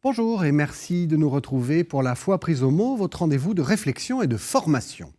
Bonjour et merci de nous retrouver pour La Foi prise au mot, votre rendez-vous de réflexion et de formation.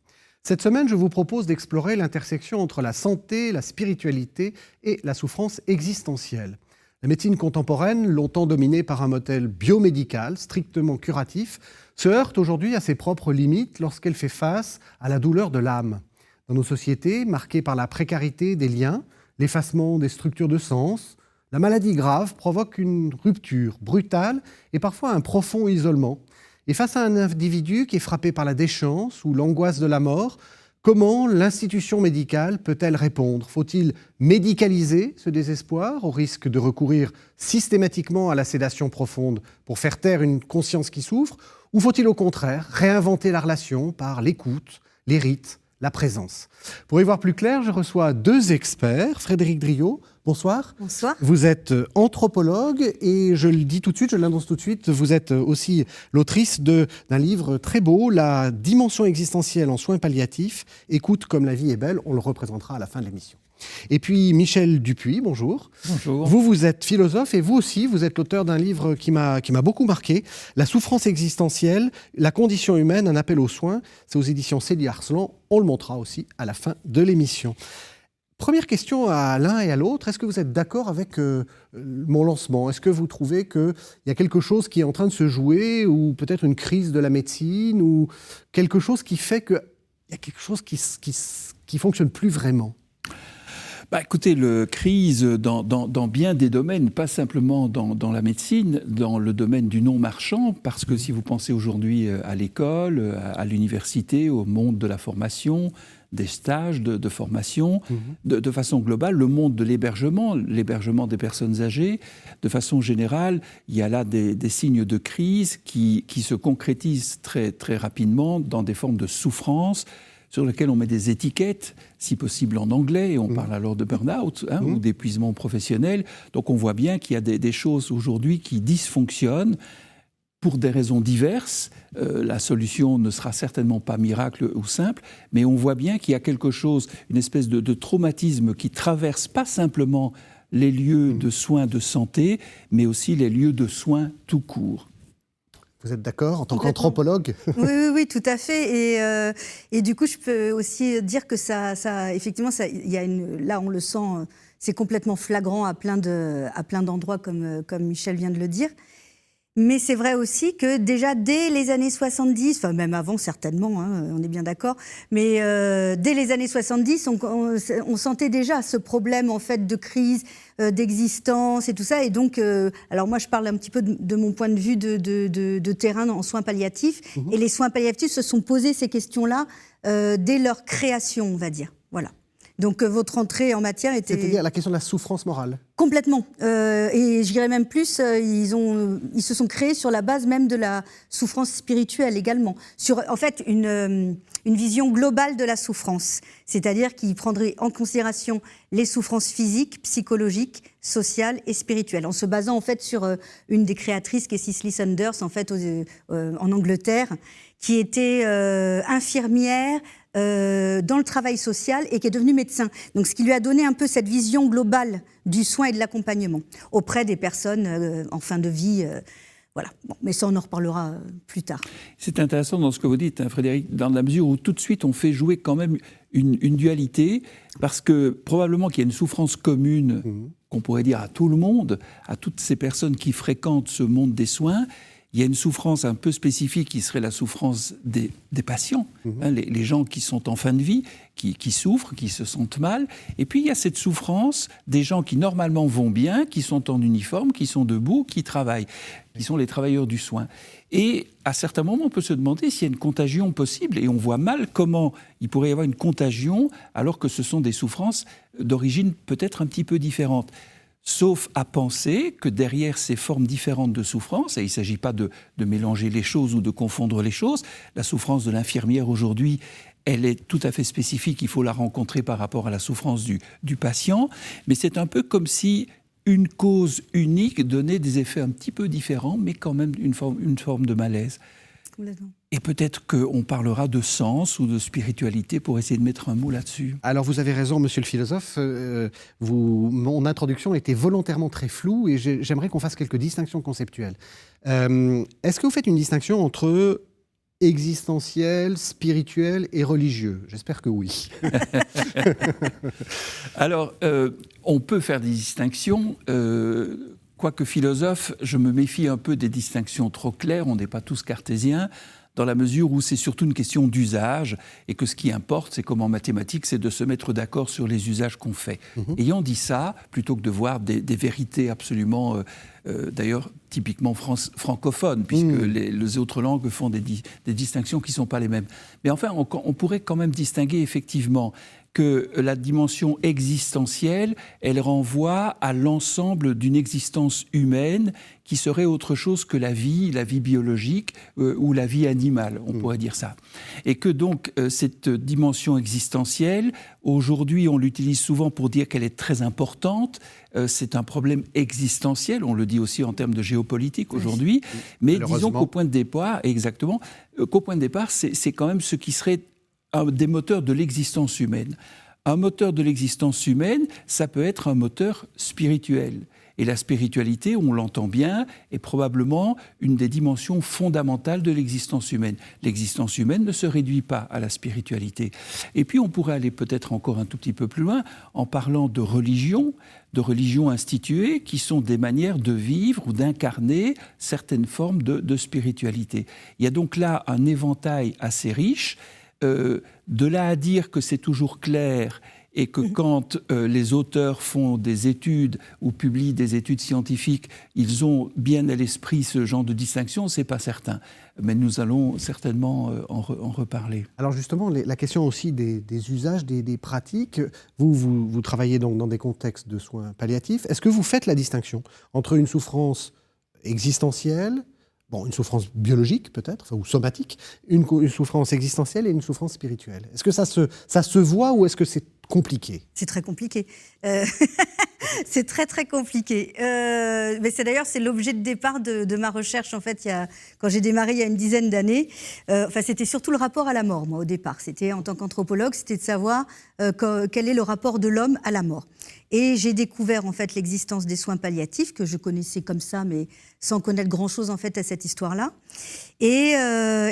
Cette semaine, je vous propose d'explorer l'intersection entre la santé, la spiritualité et la souffrance existentielle. La médecine contemporaine, longtemps dominée par un modèle biomédical, strictement curatif, se heurte aujourd'hui à ses propres limites lorsqu'elle fait face à la douleur de l'âme. Dans nos sociétés, marquées par la précarité des liens, l'effacement des structures de sens, la maladie grave provoque une rupture brutale et parfois un profond isolement. Et face à un individu qui est frappé par la déchéance ou l'angoisse de la mort, comment l'institution médicale peut-elle répondre ? Faut-il médicaliser ce désespoir au risque de recourir systématiquement à la sédation profonde pour faire taire une conscience qui souffre ? Ou faut-il au contraire réinventer la relation par l'écoute, les rites, la présence ? Pour y voir plus clair, je reçois deux experts. Frédéric Driot, bonsoir. Bonsoir. Vous êtes anthropologue et je le dis tout de suite, je l'annonce tout de suite, vous êtes aussi l'autrice d'un livre très beau, La dimension existentielle en soins palliatifs. Écoute comme la vie est belle, on le représentera à la fin de l'émission. Et puis Michel Dupuis, bonjour. Bonjour. Vous êtes philosophe et vous aussi, vous êtes l'auteur d'un livre qui m'a beaucoup marqué, La souffrance existentielle, la condition humaine, un appel aux soins. C'est aux éditions Célie Arslan. On le montrera aussi à la fin de l'émission. Première question à l'un et à l'autre, est-ce que vous êtes d'accord avec mon lancement ? Est-ce que vous trouvez qu'il y a quelque chose qui est en train de se jouer, ou peut-être une crise de la médecine, ou quelque chose qui fait qu'il y a quelque chose qui fonctionne plus vraiment ? Écoutez, crise dans bien des domaines, pas simplement dans la médecine, dans le domaine du non-marchand, parce que si vous pensez aujourd'hui à l'école, à l'université, au monde de la formation, des stages de formation, de façon globale, le monde de l'hébergement des personnes âgées, de façon générale, il y a là des signes de crise qui se concrétisent très, très rapidement dans des formes de souffrance, sur lesquelles on met des étiquettes, si possible en anglais, et on parle alors de burn-out ou d'épuisement professionnel. Donc on voit bien qu'il y a des choses aujourd'hui qui dysfonctionnent pour des raisons diverses. La solution ne sera certainement pas miracle ou simple, mais on voit bien qu'il y a quelque chose, une espèce de traumatisme qui traverse pas simplement les lieux de soins de santé, mais aussi les lieux de soins tout court. Vous êtes d'accord en tant qu'anthropologue ? Oui, tout à fait. Et du coup, je peux aussi dire que effectivement, là, on le sent, c'est complètement flagrant à plein d'endroits, comme Michel vient de le dire. Mais c'est vrai aussi que déjà dès les années 70, enfin même avant certainement, on est bien d'accord, mais dès les années 70, on sentait déjà ce problème en fait de crise, d'existence et tout ça. Et donc, alors moi je parle un petit peu de mon point de vue de terrain en soins palliatifs. Et les soins palliatifs se sont posés ces questions-là dès leur création, on va dire. Voilà. Donc votre entrée en matière était... C'est-à-dire la question de la souffrance morale. Complètement. Et je dirais même plus, ils se sont créés sur la base même de la souffrance spirituelle également. Sur en fait une vision globale de la souffrance. C'est-à-dire qu'ils prendraient en considération les souffrances physiques, psychologiques, sociales et spirituelles. En se basant en fait sur une des créatrices qui est Cicely Saunders en fait en Angleterre, qui était infirmière, dans le travail social et qui est devenu médecin. Donc, ce qui lui a donné un peu cette vision globale du soin et de l'accompagnement auprès des personnes en fin de vie. Voilà. Bon, mais ça, on en reparlera plus tard. C'est intéressant dans ce que vous dites, Frédéric, dans la mesure où tout de suite on fait jouer quand même une dualité, parce que probablement qu'il y a une souffrance commune qu'on pourrait dire à tout le monde, à toutes ces personnes qui fréquentent ce monde des soins. Il y a une souffrance un peu spécifique qui serait la souffrance des patients, les gens qui sont en fin de vie, qui souffrent, qui se sentent mal. Et puis il y a cette souffrance des gens qui normalement vont bien, qui sont en uniforme, qui sont debout, qui travaillent, qui sont les travailleurs du soin. Et à certains moments, on peut se demander s'il y a une contagion possible. Et on voit mal comment il pourrait y avoir une contagion alors que ce sont des souffrances d'origine peut-être un petit peu différente. Sauf à penser que derrière ces formes différentes de souffrance, et il ne s'agit pas de mélanger les choses ou de confondre les choses, la souffrance de l'infirmière aujourd'hui, elle est tout à fait spécifique, il faut la rencontrer par rapport à la souffrance du patient, mais c'est un peu comme si une cause unique donnait des effets un petit peu différents, mais quand même une forme de malaise. Complètement. Et peut-être qu'on parlera de sens ou de spiritualité pour essayer de mettre un mot là-dessus. Alors vous avez raison, monsieur le philosophe. Mon introduction était volontairement très floue et j'aimerais qu'on fasse quelques distinctions conceptuelles. Est-ce que vous faites une distinction entre existentiel, spirituel et religieux? J'espère que oui. Alors, on peut faire des distinctions. Quoique philosophe, je me méfie un peu des distinctions trop claires. On n'est pas tous cartésiens, dans la mesure où c'est surtout une question d'usage et que ce qui importe, c'est comme en mathématiques, c'est de se mettre d'accord sur les usages qu'on fait. Ayant dit ça, plutôt que de voir des vérités absolument, d'ailleurs, typiquement francophones, puisque les autres langues font des distinctions qui ne sont pas les mêmes. Mais enfin, on pourrait quand même distinguer effectivement que la dimension existentielle, elle renvoie à l'ensemble d'une existence humaine qui serait autre chose que la vie biologique ou la vie animale, on pourrait dire ça. Et que donc cette dimension existentielle, aujourd'hui on l'utilise souvent pour dire qu'elle est très importante, c'est un problème existentiel, on le dit aussi en termes de géopolitique aujourd'hui, mais disons qu'au point de départ, exactement, qu'au point de départ, c'est quand même ce qui serait un des moteurs de l'existence humaine. Un moteur de l'existence humaine, ça peut être un moteur spirituel. Et la spiritualité, on l'entend bien, est probablement une des dimensions fondamentales de l'existence humaine. L'existence humaine ne se réduit pas à la spiritualité. Et puis on pourrait aller peut-être encore un tout petit peu plus loin en parlant de religions instituées qui sont des manières de vivre ou d'incarner certaines formes de spiritualité. Il y a donc là un éventail assez riche. De là à dire que c'est toujours clair et que quand les auteurs font des études ou publient des études scientifiques, ils ont bien à l'esprit ce genre de distinction, c'est pas certain. Mais nous allons certainement en reparler. Alors justement, la question aussi des usages, des pratiques, vous travaillez donc dans des contextes de soins palliatifs. Est-ce que vous faites la distinction entre une souffrance existentielle, une souffrance biologique peut-être, ou somatique, une souffrance existentielle et une souffrance spirituelle? Est-ce que ça se voit ou est-ce que c'est compliqué? C'est très compliqué. C'est très très compliqué. Mais c'est l'objet de départ de ma recherche en fait. Quand j'ai démarré il y a une dizaine d'années, c'était surtout le rapport à la mort. Moi au départ, c'était en tant qu'anthropologue, c'était de savoir quel est le rapport de l'homme à la mort. Et j'ai découvert en fait l'existence des soins palliatifs que je connaissais comme ça, mais sans connaître grand-chose en fait à cette histoire-là. Et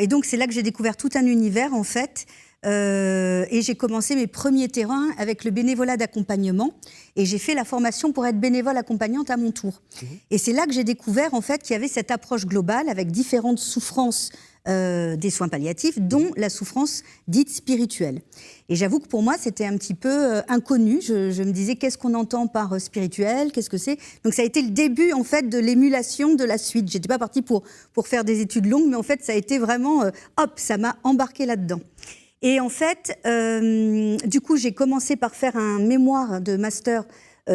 donc c'est là que j'ai découvert tout un univers en fait. Et j'ai commencé mes premiers terrains avec le bénévolat d'accompagnement et j'ai fait la formation pour être bénévole accompagnante à mon tour. Et c'est là que j'ai découvert en fait qu'il y avait cette approche globale avec différentes souffrances des soins palliatifs, dont la souffrance dite spirituelle. Et j'avoue que pour moi, c'était un petit peu inconnu. Je me disais, qu'est-ce qu'on entend par spirituel? Qu'est-ce que c'est? Donc ça a été le début en fait de l'émulation de la suite. J'étais pas partie pour faire des études longues, mais en fait, ça a été vraiment, ça m'a embarqué là-dedans. Et en fait, du coup, j'ai commencé par faire un mémoire de master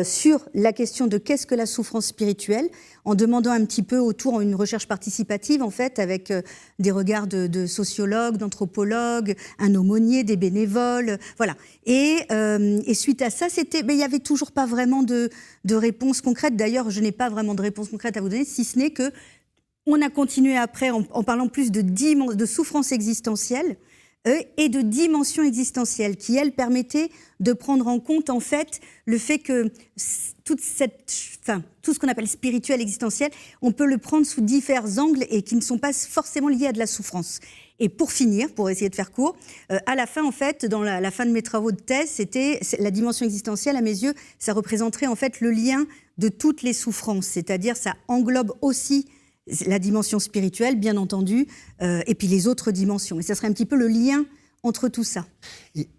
sur la question de qu'est-ce que la souffrance spirituelle, en demandant un petit peu autour une recherche participative, en fait, avec des regards de sociologues, d'anthropologues, un aumônier, des bénévoles, voilà. Et suite à ça, il y avait toujours pas vraiment de réponse concrète. D'ailleurs, je n'ai pas vraiment de réponse concrète à vous donner, si ce n'est que on a continué après en parlant plus de souffrance existentielle, et de dimension existentielle qui, elle, permettait de prendre en compte, en fait, le fait que tout ce qu'on appelle spirituel, existentiel, on peut le prendre sous divers angles et qui ne sont pas forcément liés à de la souffrance. Et pour finir, pour essayer de faire court, à la fin, en fait, dans la fin de mes travaux de thèse, c'était la dimension existentielle, à mes yeux, ça représenterait, en fait, le lien de toutes les souffrances, c'est-à-dire ça englobe aussi la dimension spirituelle, bien entendu, et puis les autres dimensions. Et ça serait un petit peu le lien entre tout ça.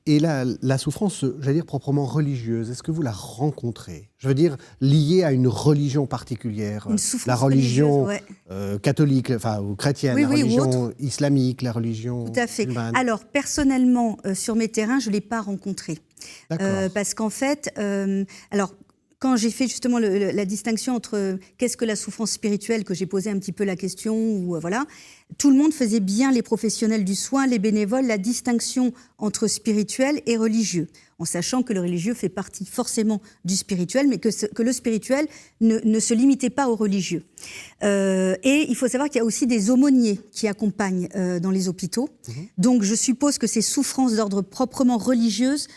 Et la souffrance, j'allais dire proprement religieuse, est-ce que vous la rencontrez? Je veux dire, liée à une religion particulière, la religion catholique, ou chrétienne, la religion islamique, la religion Tout à fait. musulmane. Alors, personnellement, sur mes terrains, je ne l'ai pas rencontrée. Parce qu'en fait, quand j'ai fait justement la distinction entre qu'est-ce que la souffrance spirituelle, que j'ai posé un petit peu la question, tout le monde faisait bien, les professionnels du soin, les bénévoles, la distinction entre spirituel et religieux, en sachant que le religieux fait partie forcément du spirituel, mais que le spirituel ne se limitait pas au religieux. Et il faut savoir qu'il y a aussi des aumôniers qui accompagnent dans les hôpitaux. Donc je suppose que ces souffrances d'ordre proprement religieuse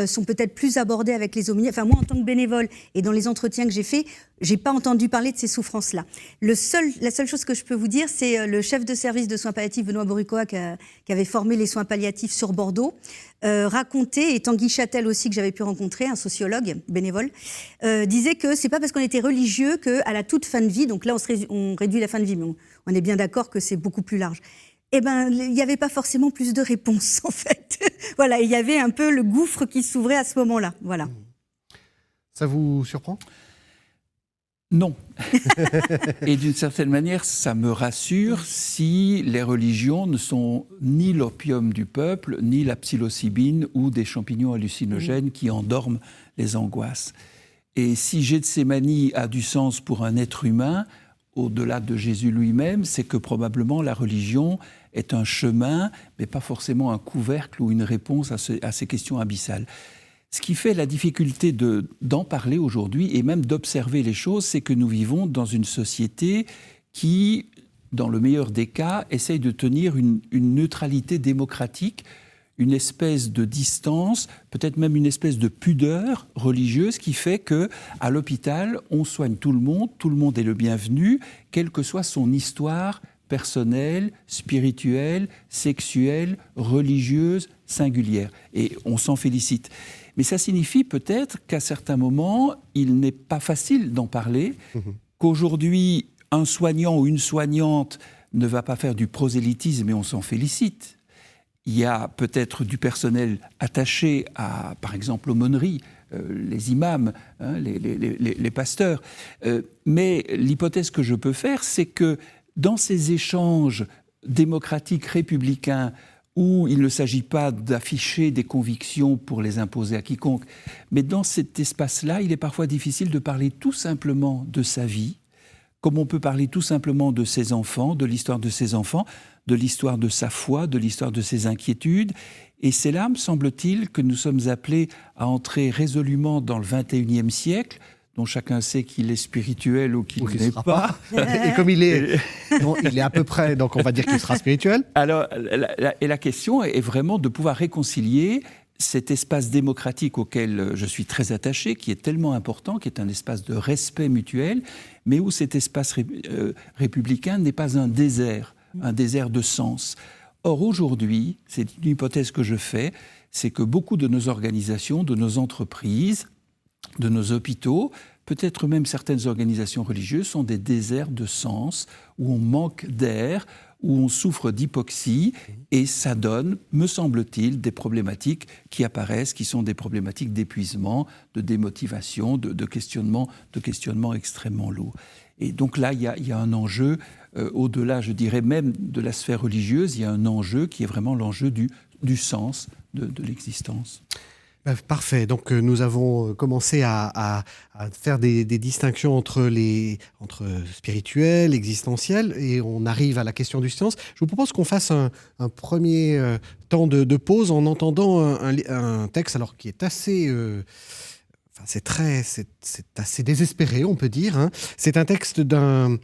sont peut-être plus abordées avec les aumôniers. Enfin, moi, en tant que bénévole et dans les entretiens que j'ai faits, j'ai pas entendu parler de ces souffrances-là. La seule chose que je peux vous dire, c'est le chef de service de soins palliatifs, Benoît Bourricoa, qui avait formé les soins palliatifs sur Bordeaux, racontait, et Tanguy Châtel aussi, que j'avais pu rencontrer, un sociologue bénévole, disait que c'est pas parce qu'on était religieux qu'à la toute fin de vie, donc là on réduit la fin de vie, mais on est bien d'accord que c'est beaucoup plus large. Eh ben, il n'y avait pas forcément plus de réponses, en fait. Voilà, il y avait un peu le gouffre qui s'ouvrait à ce moment-là. Voilà. Ça vous surprend ? Non. Et d'une certaine manière, ça me rassure si les religions ne sont ni l'opium du peuple, ni la psilocybine ou des champignons hallucinogènes qui endorment les angoisses. Et si Gethsémani a du sens pour un être humain, au-delà de Jésus lui-même, c'est que probablement la religion est un chemin, mais pas forcément un couvercle ou une réponse à ces questions abyssales. Ce qui fait la difficulté d'en parler aujourd'hui et même d'observer les choses, c'est que nous vivons dans une société qui, dans le meilleur des cas, essaye de tenir une neutralité démocratique, une espèce de distance, peut-être même une espèce de pudeur religieuse qui fait que à l'hôpital, on soigne tout le monde est le bienvenu, quelle que soit son histoire personnelle, spirituelle, sexuelle, religieuse, singulière. Et on s'en félicite. Mais ça signifie peut-être qu'à certains moments, il n'est pas facile d'en parler, qu'aujourd'hui, un soignant ou une soignante ne va pas faire du prosélytisme et on s'en félicite. Il y a peut-être du personnel attaché à, par exemple, l'aumônerie, les imams, les pasteurs. Mais l'hypothèse que je peux faire, c'est que dans ces échanges démocratiques républicains où il ne s'agit pas d'afficher des convictions pour les imposer à quiconque, mais dans cet espace-là, il est parfois difficile de parler tout simplement de sa vie, comme on peut parler tout simplement de ses enfants, de l'histoire de ses enfants, de l'histoire de sa foi, de l'histoire de ses inquiétudes. Et c'est là, me semble-t-il, que nous sommes appelés à entrer résolument dans le XXIe siècle, dont chacun sait qu'il est spirituel ou qu'il ne l'est pas. Et comme il est à peu près, donc on va dire qu'il sera spirituel. Alors, la question est vraiment de pouvoir réconcilier cet espace démocratique auquel je suis très attaché, qui est tellement important, qui est un espace de respect mutuel, mais où cet espace républicain n'est pas un désert de sens. Or, aujourd'hui, c'est une hypothèse que je fais, c'est que beaucoup de nos organisations, de nos entreprises, de nos hôpitaux, peut-être même certaines organisations religieuses, sont des déserts de sens, où on manque d'air, où on souffre d'hypoxie, et ça donne, me semble-t-il, des problématiques qui apparaissent, qui sont des problématiques d'épuisement, de démotivation, de questionnement extrêmement lourd. Et donc là, il y a un enjeu, au-delà, je dirais même de la sphère religieuse, il y a un enjeu qui est vraiment l'enjeu du sens de l'existence. Parfait. Donc nous avons commencé à faire des distinctions entre spirituel, existentiel, et on arrive à la question du sens. Je vous propose qu'on fasse un premier temps de pause en entendant un texte alors qui est assez... c'est assez désespéré, on peut dire. Hein. C'est un texte d'un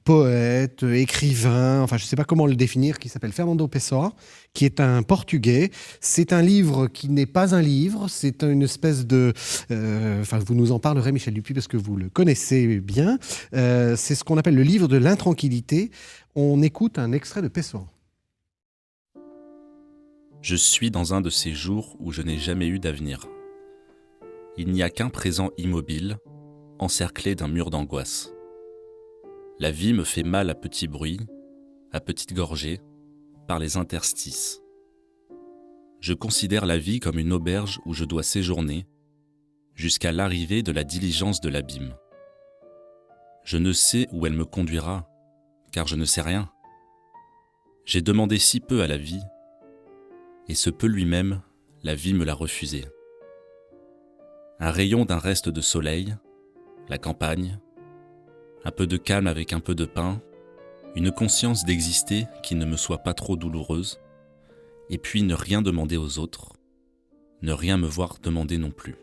poète, écrivain, enfin je ne sais pas comment le définir, qui s'appelle Fernando Pessoa, qui est un Portugais. C'est un livre qui n'est pas un livre, c'est une espèce de... vous nous en parlerez, Michel Dupuy, parce que vous le connaissez bien. C'est ce qu'on appelle le livre de l'intranquillité. On écoute un extrait de Pessoa. Je suis dans un de ces jours où je n'ai jamais eu d'avenir. Il n'y a qu'un présent immobile, encerclé d'un mur d'angoisse. La vie me fait mal à petits bruits, à petites gorgées, par les interstices. Je considère la vie comme une auberge où je dois séjourner, jusqu'à l'arrivée de la diligence de l'abîme. Je ne sais où elle me conduira, car je ne sais rien. J'ai demandé si peu à la vie, et ce peu lui-même, la vie me l'a refusé. Un rayon d'un reste de soleil, la campagne, un peu de calme avec un peu de pain, une conscience d'exister qui ne me soit pas trop douloureuse, et puis ne rien demander aux autres, ne rien me voir demander non plus.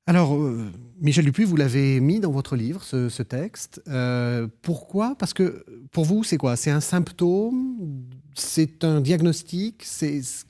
Alors, Michel Dupuy, vous l'avez mis dans votre livre, ce texte. Pourquoi ? Parce que pour vous, c'est quoi ? C'est un symptôme ? C'est un diagnostic ?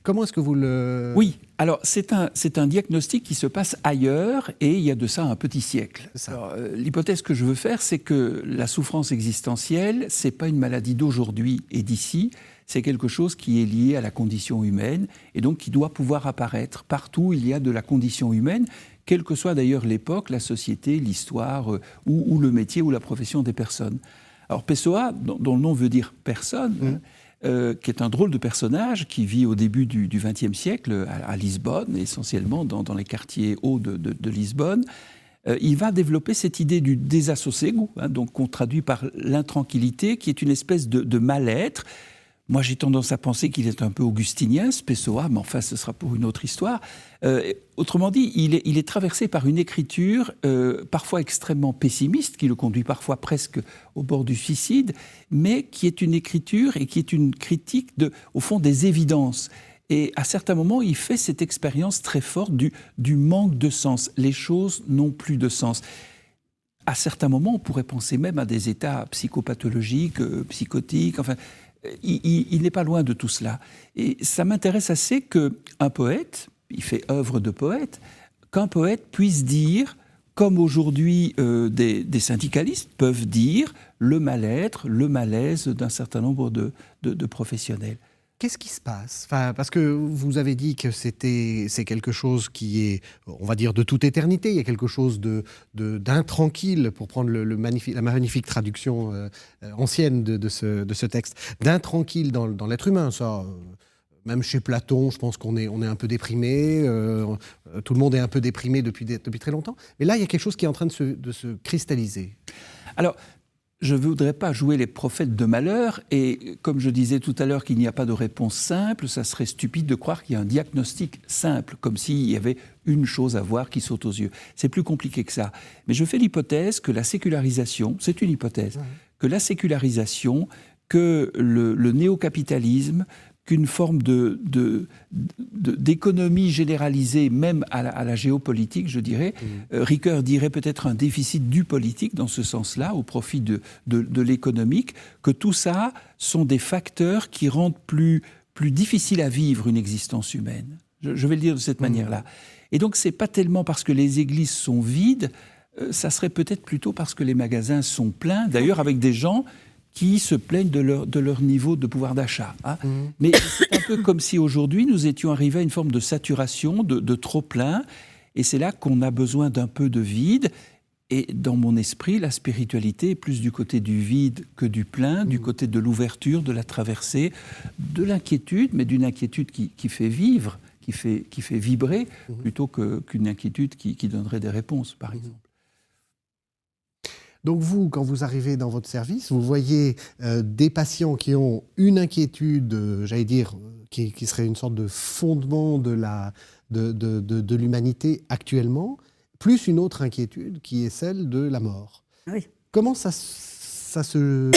Comment est-ce que vous le... Oui, alors c'est un diagnostic qui se passe ailleurs et il y a de ça un petit siècle. Alors, l'hypothèse que je veux faire, c'est que la souffrance existentielle, c'est pas une maladie d'aujourd'hui et d'ici, c'est quelque chose qui est lié à la condition humaine et donc qui doit pouvoir apparaître partout où il y a de la condition humaine, quelle que soit d'ailleurs l'époque, la société, l'histoire ou le métier ou la profession des personnes. Alors Pessoa, dont le nom veut dire personne, qui est un drôle de personnage qui vit au début du XXe siècle à Lisbonne, essentiellement dans les quartiers hauts de Lisbonne, il va développer cette idée du desassossego, donc qu'on traduit par l'intranquillité, qui est une espèce de mal-être. Moi, j'ai tendance à penser qu'il est un peu augustinien, ce Pessoa, mais enfin, ce sera pour une autre histoire. Autrement dit, il est traversé par une écriture parfois extrêmement pessimiste, qui le conduit parfois presque au bord du suicide, mais qui est une écriture et qui est une critique, au fond, des évidences. Et à certains moments, il fait cette expérience très forte du manque de sens. Les choses n'ont plus de sens. À certains moments, on pourrait penser même à des états psychopathologiques, psychotiques, enfin... Il n'est pas loin de tout cela. Et ça m'intéresse assez qu'un poète, il fait œuvre de poète, qu'un poète puisse dire, comme aujourd'hui des syndicalistes peuvent dire, le mal-être, le malaise d'un certain nombre de professionnels. Qu'est-ce qui se passe ? Parce que vous avez dit que c'est quelque chose qui est, on va dire, de toute éternité. Il y a quelque chose d'intranquille, pour prendre la magnifique traduction ancienne de ce texte, d'intranquille dans l'être humain. Ça, même chez Platon, je pense qu'on est un peu déprimé. Tout le monde est un peu déprimé depuis très longtemps. Mais là, il y a quelque chose qui est en train de se cristalliser. Alors, je ne voudrais pas jouer les prophètes de malheur et comme je disais tout à l'heure qu'il n'y a pas de réponse simple, ça serait stupide de croire qu'il y a un diagnostic simple, comme s'il y avait une chose à voir qui saute aux yeux. C'est plus compliqué que ça. Mais je fais l'hypothèse que la sécularisation, c'est une hypothèse, que la sécularisation, que le néocapitalisme, qu'une forme d'économie généralisée, même à la géopolitique, je dirais. Ricoeur dirait peut-être un déficit du politique, dans ce sens-là, au profit de l'économique, que tout ça sont des facteurs qui rendent plus difficile à vivre une existence humaine. Je vais le dire de cette manière-là. Et donc, c'est pas tellement parce que les églises sont vides, ça serait peut-être plutôt parce que les magasins sont pleins, d'ailleurs avec des gens qui se plaignent de leur niveau de pouvoir d'achat. Mais c'est un peu comme si aujourd'hui nous étions arrivés à une forme de saturation, de trop-plein, et c'est là qu'on a besoin d'un peu de vide. Et dans mon esprit, la spiritualité est plus du côté du vide que du plein, du côté de l'ouverture, de la traversée, de l'inquiétude, mais d'une inquiétude qui fait vivre, qui fait vibrer, plutôt qu'une inquiétude qui donnerait des réponses, par exemple. Donc vous, quand vous arrivez dans votre service, vous voyez des patients qui ont une inquiétude, j'allais dire, qui serait une sorte de fondement de l'humanité actuellement, plus une autre inquiétude qui est celle de la mort. Oui. Comment ça se...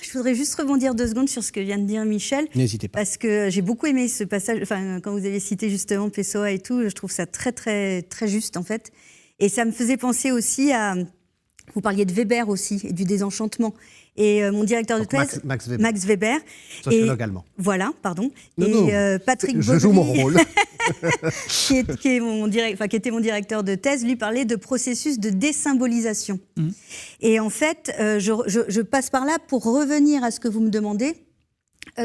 Je voudrais juste rebondir 2 secondes sur ce que vient de dire Michel. N'hésitez pas. Parce que j'ai beaucoup aimé ce passage, enfin, quand vous avez cité justement Pessoa et tout, je trouve ça très, très, très juste en fait. Et ça me faisait penser aussi à... Vous parliez de Weber aussi, et du désenchantement. Et mon directeur de thèse, Max Weber. Sociologue allemand. Voilà, pardon. Non, Patrick Baudry, je joue mon rôle. qui était mon directeur de thèse, lui parlait de processus de désymbolisation. Et en fait, je passe par là pour revenir à ce que vous me demandez,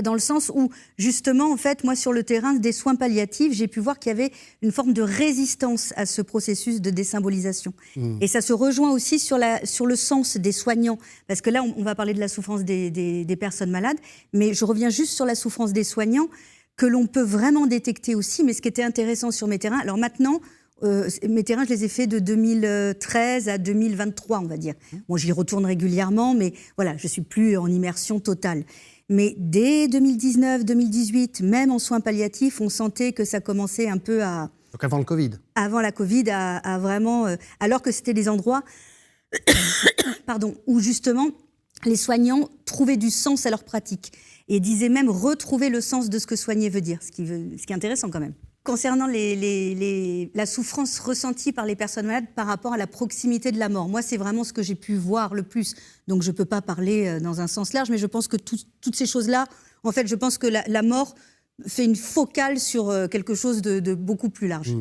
dans le sens où, justement, en fait, moi, sur le terrain des soins palliatifs, j'ai pu voir qu'il y avait une forme de résistance à ce processus de désymbolisation. Et ça se rejoint aussi sur le sens des soignants. Parce que là, on va parler de la souffrance des personnes malades, mais je reviens juste sur la souffrance des soignants, que l'on peut vraiment détecter aussi. Mais ce qui était intéressant sur mes terrains... Alors maintenant, mes terrains, je les ai faits de 2013 à 2023, on va dire. Bon, j'y retourne régulièrement, mais voilà, je ne suis plus en immersion totale. Mais dès 2019, 2018, même en soins palliatifs, on sentait que ça commençait un peu à... Donc avant le Covid. Avant la Covid, à vraiment... alors que c'était des endroits où justement les soignants trouvaient du sens à leur pratique et disaient même retrouver le sens de ce que soigner veut dire, ce qui est intéressant quand même. concernant la souffrance ressentie par les personnes malades par rapport à la proximité de la mort. Moi, c'est vraiment ce que j'ai pu voir le plus. Donc, je ne peux pas parler dans un sens large, mais je pense que toutes ces choses-là, en fait, je pense que la mort fait une focale sur quelque chose de beaucoup plus large.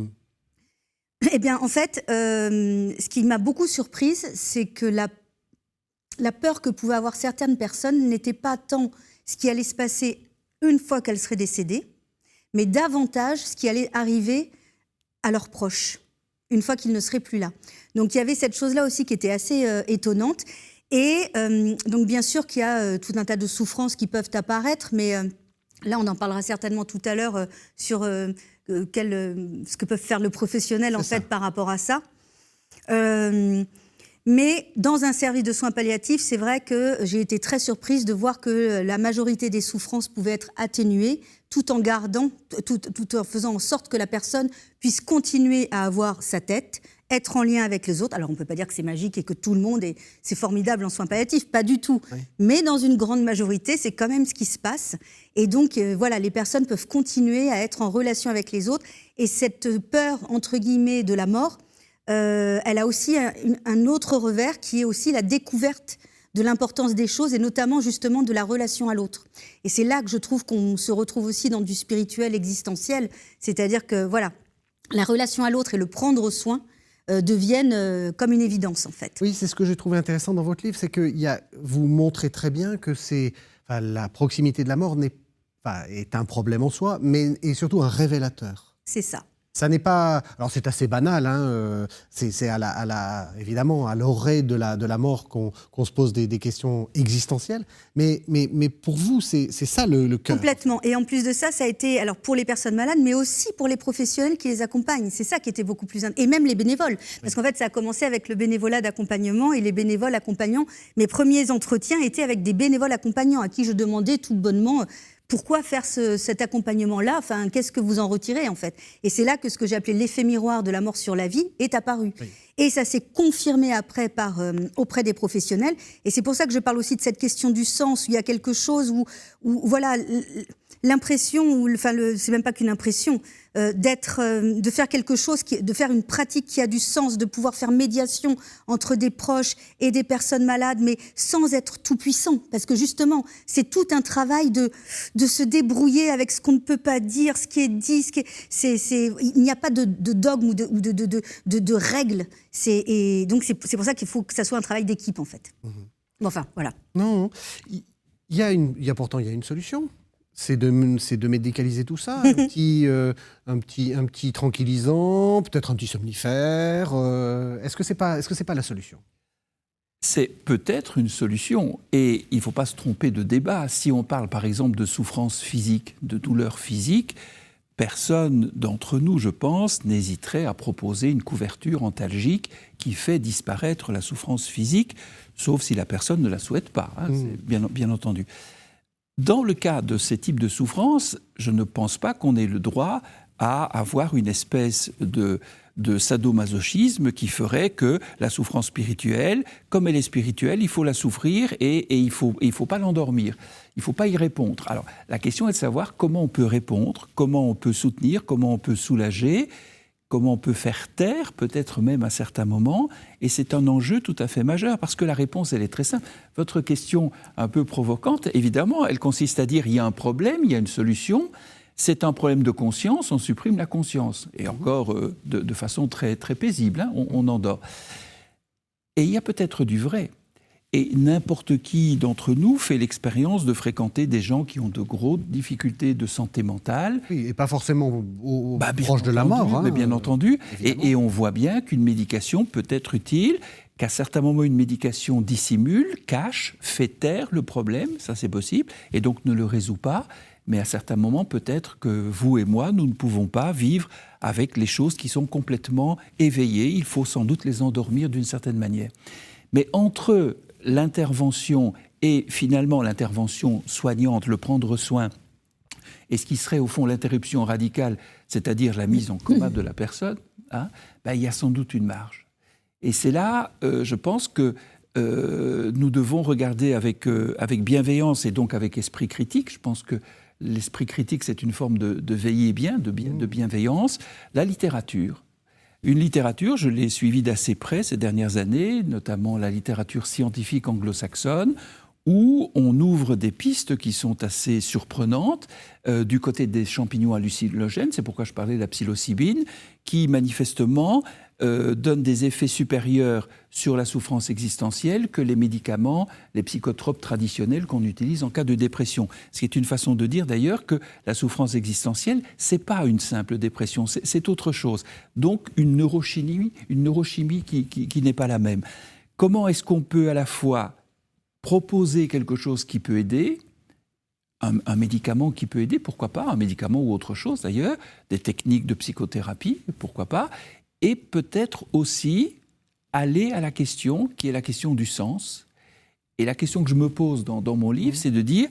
Eh bien, en fait, ce qui m'a beaucoup surprise, c'est que la peur que pouvaient avoir certaines personnes n'était pas tant ce qui allait se passer une fois qu'elles seraient décédées, mais davantage ce qui allait arriver à leurs proches, une fois qu'ils ne seraient plus là. Donc il y avait cette chose-là aussi qui était assez étonnante. Et donc bien sûr qu'il y a tout un tas de souffrances qui peuvent apparaître, mais là on en parlera certainement tout à l'heure sur ce que peuvent faire le professionnel en fait par rapport à ça. Mais dans un service de soins palliatifs, c'est vrai que j'ai été très surprise de voir que la majorité des souffrances pouvaient être atténuées tout en gardant, tout en faisant en sorte que la personne puisse continuer à avoir sa tête, être en lien avec les autres. Alors on ne peut pas dire que c'est magique et que tout le monde c'est formidable en soins palliatifs, pas du tout. Oui. Mais dans une grande majorité, c'est quand même ce qui se passe. Et donc voilà, les personnes peuvent continuer à être en relation avec les autres. Et cette peur, entre guillemets, de la mort, elle a aussi un autre revers qui est aussi la découverte de l'importance des choses et notamment justement de la relation à l'autre. Et c'est là que je trouve qu'on se retrouve aussi dans du spirituel existentiel, c'est-à-dire que voilà, la relation à l'autre et le prendre soin deviennent comme une évidence en fait. Oui, c'est ce que j'ai trouvé intéressant dans votre livre, c'est que vous montrez très bien que la proximité de la mort est un problème en soi, mais est surtout un révélateur. C'est ça. Ça n'est pas... Alors c'est assez banal, hein, c'est évidemment à l'orée de la mort qu'on se pose des questions existentielles, mais pour vous, c'est ça le cœur. Complètement. Et en plus de ça, ça a été alors pour les personnes malades, mais aussi pour les professionnels qui les accompagnent. C'est ça qui était beaucoup plus... Et même les bénévoles. Parce qu'en fait, ça a commencé avec le bénévolat d'accompagnement et les bénévoles accompagnants. Mes premiers entretiens étaient avec des bénévoles accompagnants à qui je demandais tout bonnement... Pourquoi faire cet accompagnement-là ? Enfin, qu'est-ce que vous en retirez, en fait ? Et c'est là que ce que j'ai appelé l'effet miroir de la mort sur la vie est apparu. Oui. Et ça s'est confirmé après auprès des professionnels. Et c'est pour ça que je parle aussi de cette question du sens, où il y a quelque chose où voilà, l'impression, c'est même pas qu'une impression, de faire quelque chose, de faire une pratique qui a du sens, de pouvoir faire médiation entre des proches et des personnes malades, mais sans être tout puissant, parce que justement, c'est tout un travail de se débrouiller avec ce qu'on ne peut pas dire, ce qui est dit, il n'y a pas de dogme ou de règles. Et donc c'est pour ça qu'il faut que ça soit un travail d'équipe en fait. Bon, enfin, voilà. Non, il y a pourtant une solution. C'est de médicaliser tout ça, un petit tranquillisant, peut-être un petit somnifère. Est-ce que c'est pas la solution ? C'est peut-être une solution. Et il ne faut pas se tromper de débat. Si on parle par exemple de souffrance physique, de douleur physique, personne d'entre nous, je pense, n'hésiterait à proposer une couverture antalgique qui fait disparaître la souffrance physique, sauf si la personne ne la souhaite pas, hein, c'est bien entendu. Dans le cas de ces types de souffrances, je ne pense pas qu'on ait le droit à avoir une espèce de sadomasochisme qui ferait que la souffrance spirituelle, comme elle est spirituelle, il faut la souffrir et il faut pas l'endormir. Il ne faut pas y répondre. Alors, la question est de savoir comment on peut répondre, comment on peut soutenir, comment on peut soulager, comment on peut faire taire, peut-être même à certains moments. Et c'est un enjeu tout à fait majeur, parce que la réponse, elle est très simple. Votre question un peu provocante, évidemment, elle consiste à dire il y a un problème, il y a une solution. C'est un problème de conscience, on supprime la conscience. Et encore de façon très, très paisible, hein, on endort. Et il y a peut-être du vrai. Et n'importe qui d'entre nous fait l'expérience de fréquenter des gens qui ont de grosses difficultés de santé mentale. Oui, et pas forcément proche de la mort. Mais bien entendu. Et on voit bien qu'une médication peut être utile, qu'à certains moments, une médication dissimule, cache, fait taire le problème, ça c'est possible, et donc ne le résout pas. Mais à certains moments, peut-être que vous et moi, nous ne pouvons pas vivre avec les choses qui sont complètement éveillées. Il faut sans doute les endormir d'une certaine manière. Mais entre l'intervention et finalement l'intervention soignante, le prendre soin, et ce qui serait au fond l'interruption radicale, c'est-à-dire la mise en coma de la personne, hein, il y a sans doute une marge. Et c'est là, je pense que nous devons regarder avec bienveillance et donc avec esprit critique. Je pense que l'esprit critique, c'est une forme de veiller bien, de bienveillance. La littérature. Une littérature, je l'ai suivie d'assez près ces dernières années, notamment la littérature scientifique anglo-saxonne, où on ouvre des pistes qui sont assez surprenantes du côté des champignons hallucinogènes, c'est pourquoi je parlais de la psilocybine, qui manifestement donne des effets supérieurs sur la souffrance existentielle que les médicaments, les psychotropes traditionnels qu'on utilise en cas de dépression. Ce qui est une façon de dire d'ailleurs que la souffrance existentielle, c'est pas une simple dépression, c'est autre chose. Donc une neurochimie qui n'est pas la même. Comment est-ce qu'on peut à la fois proposer quelque chose qui peut aider, un médicament qui peut aider, pourquoi pas, un médicament ou autre chose d'ailleurs, des techniques de psychothérapie, pourquoi pas, et peut-être aussi aller à la question qui est la question du sens. Et la question que je me pose dans mon livre, c'est de dire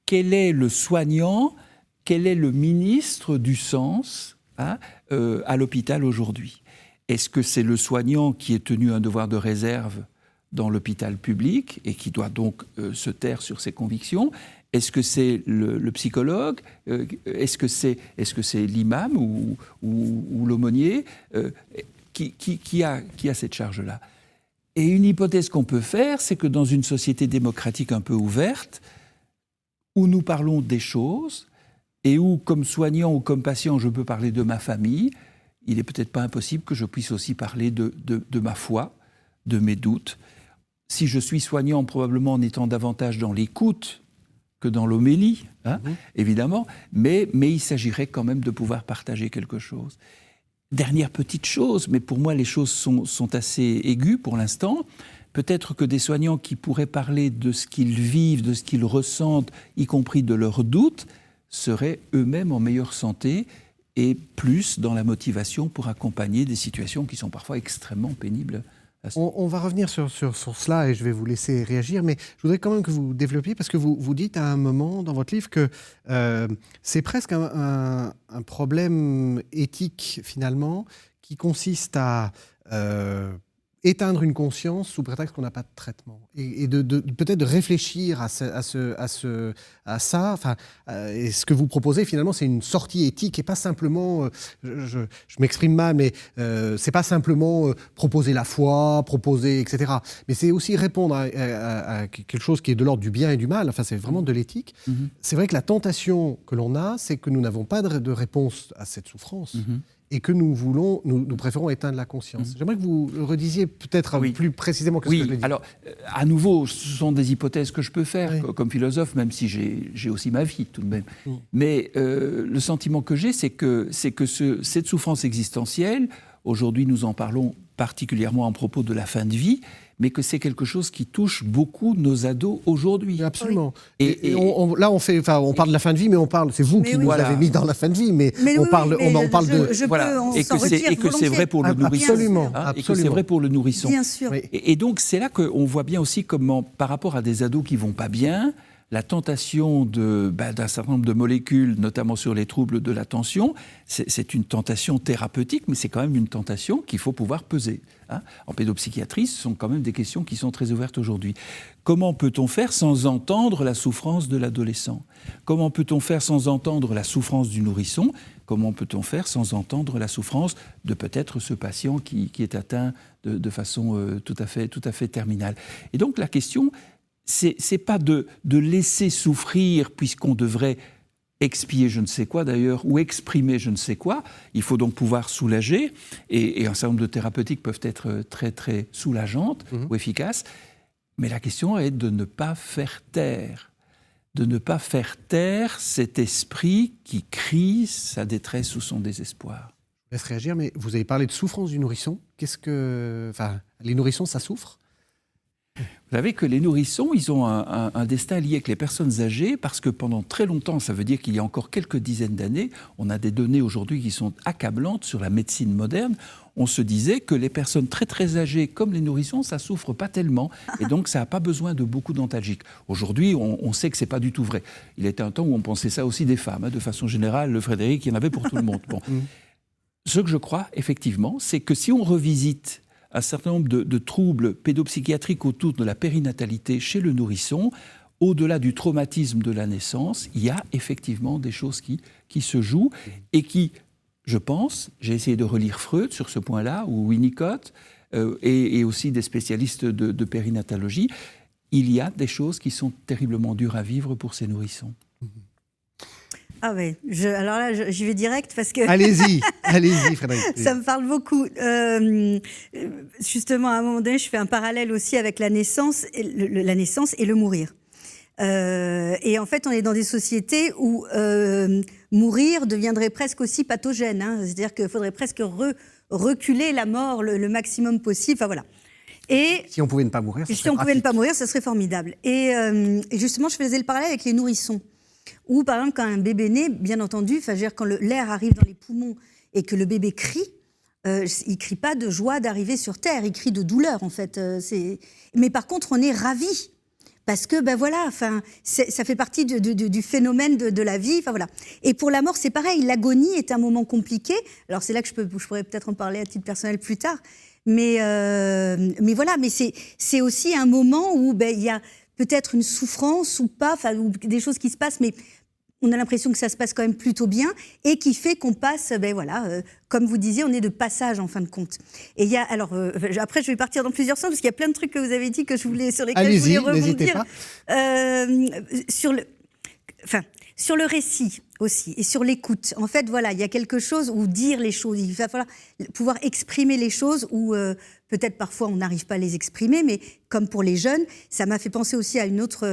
quel est le soignant, quel est le ministre du sens à l'hôpital aujourd'hui. Est-ce que c'est le soignant qui est tenu un devoir de réserve dans l'hôpital public et qui doit donc se taire sur ses convictions? Est-ce que c'est le psychologue? Est-ce que c'est l'imam ou l'aumônier qui a cette charge-là? Et une hypothèse qu'on peut faire, c'est que dans une société démocratique un peu ouverte, où nous parlons des choses et où, comme soignant ou comme patient, je peux parler de ma famille, il n'est peut-être pas impossible que je puisse aussi parler de ma foi, de mes doutes. Si je suis soignant, probablement en étant davantage dans l'écoute que dans l'homélie, évidemment, mais il s'agirait quand même de pouvoir partager quelque chose. Dernière petite chose, mais pour moi les choses sont assez aiguës pour l'instant, peut-être que des soignants qui pourraient parler de ce qu'ils vivent, de ce qu'ils ressentent, y compris de leurs doutes, seraient eux-mêmes en meilleure santé et plus dans la motivation pour accompagner des situations qui sont parfois extrêmement pénibles. On va revenir sur cela et je vais vous laisser réagir, mais je voudrais quand même que vous développiez, parce que vous dites à un moment dans votre livre que c'est presque un problème éthique finalement qui consiste à éteindre une conscience sous prétexte qu'on n'a pas de traitement et peut-être de réfléchir à ça. Enfin, et ce que vous proposez finalement, c'est une sortie éthique et pas simplement, je m'exprime mal, mais c'est pas simplement proposer la foi, proposer etc. Mais c'est aussi répondre à quelque chose qui est de l'ordre du bien et du mal. Enfin, c'est vraiment de l'éthique. C'est vrai que la tentation que l'on a, c'est que nous n'avons pas de réponse à cette souffrance. Et que nous préférons éteindre la conscience. J'aimerais que vous le redisiez peut-être plus précisément que ce que je l'ai dit. Alors, à nouveau, ce sont des hypothèses que je peux faire comme philosophe, même si j'ai aussi ma vie tout de même. Mais le sentiment que j'ai, c'est que cette souffrance existentielle, aujourd'hui nous en parlons particulièrement à propos de la fin de vie, mais que c'est quelque chose qui touche beaucoup nos ados aujourd'hui. Absolument. Et là, on parle de la fin de vie, mais c'est vous qui nous avez mis dans la fin de vie, mais on parle et que c'est vrai pour le nourrisson. Absolument. Et que c'est vrai pour le nourrisson. Bien sûr. Et donc, c'est là qu'on voit bien aussi comment, par rapport à des ados qui ne vont pas bien, la tentation d'un certain nombre de molécules, notamment sur les troubles de l'attention, c'est une tentation thérapeutique, mais c'est quand même une tentation qu'il faut pouvoir peser. En pédopsychiatrie, ce sont quand même des questions qui sont très ouvertes aujourd'hui. Comment peut-on faire sans entendre la souffrance de l'adolescent? Comment peut-on faire sans entendre la souffrance du nourrisson? Comment peut-on faire sans entendre la souffrance de peut-être ce patient qui est atteint de façon tout à fait terminale? Et donc la question, c'est pas de laisser souffrir puisqu'on devrait expier je ne sais quoi d'ailleurs, ou exprimer je ne sais quoi. Il faut donc pouvoir soulager, et un certain nombre de thérapeutiques peuvent être très très soulageantes ou efficaces, mais la question est de ne pas faire taire. De ne pas faire taire cet esprit qui crie sa détresse ou son désespoir. Je laisse réagir, mais vous avez parlé de souffrance du nourrisson. Les nourrissons, ça souffre ? Vous savez que les nourrissons, ils ont un destin lié avec les personnes âgées parce que pendant très longtemps, ça veut dire qu'il y a encore quelques dizaines d'années, on a des données aujourd'hui qui sont accablantes sur la médecine moderne. On se disait que les personnes très très âgées comme les nourrissons, ça souffre pas tellement et donc ça n'a pas besoin de beaucoup d'antalgiques. Aujourd'hui, on sait que c'est pas du tout vrai. Il était un temps où on pensait ça aussi des femmes. De façon générale, le Frédéric, il y en avait pour tout le monde. Bon. Ce que je crois, effectivement, c'est que si on revisite un certain nombre de troubles pédopsychiatriques autour de la périnatalité chez le nourrisson, au-delà du traumatisme de la naissance, il y a effectivement des choses qui se jouent et qui, je pense, j'ai essayé de relire Freud sur ce point-là, ou Winnicott, et aussi des spécialistes de périnatologie, il y a des choses qui sont terriblement dures à vivre pour ces nourrissons. Ah oui, alors là, j'y vais direct parce que... Allez-y, Frédéric. Ça me parle beaucoup. Justement, à un moment donné, je fais un parallèle aussi avec la naissance et le mourir. Et en fait, on est dans des sociétés où mourir deviendrait presque aussi pathogène. Hein. C'est-à-dire qu'il faudrait presque reculer la mort le maximum possible. Enfin, voilà. Et si on pouvait ne pas mourir, ça serait formidable. Et justement, je faisais le parallèle avec les nourrissons. Ou par exemple, quand un bébé naît, bien entendu, quand l'air arrive dans les poumons et que le bébé crie, il crie pas de joie d'arriver sur Terre, il crie de douleur en fait. Mais par contre, on est ravis. Parce que, ça fait partie du phénomène de la vie. Voilà. Et pour la mort, c'est pareil. L'agonie est un moment compliqué. Alors, c'est là que je pourrais peut-être en parler à titre personnel plus tard. Mais voilà. Mais c'est aussi un moment où il y a peut-être une souffrance ou pas, ou des choses qui se passent, mais on a l'impression que ça se passe quand même plutôt bien et qui fait qu'on passe, comme vous disiez, on est de passage en fin de compte. Et il y a, alors, après je vais partir dans plusieurs sens parce qu'il y a plein de trucs que vous avez dit sur lesquels je voulais rebondir. Sur le récit aussi et sur l'écoute. En fait, voilà, il y a quelque chose où dire les choses, il va falloir pouvoir exprimer les choses où peut-être parfois on n'arrive pas à les exprimer, mais comme pour les jeunes, ça m'a fait penser aussi à une autre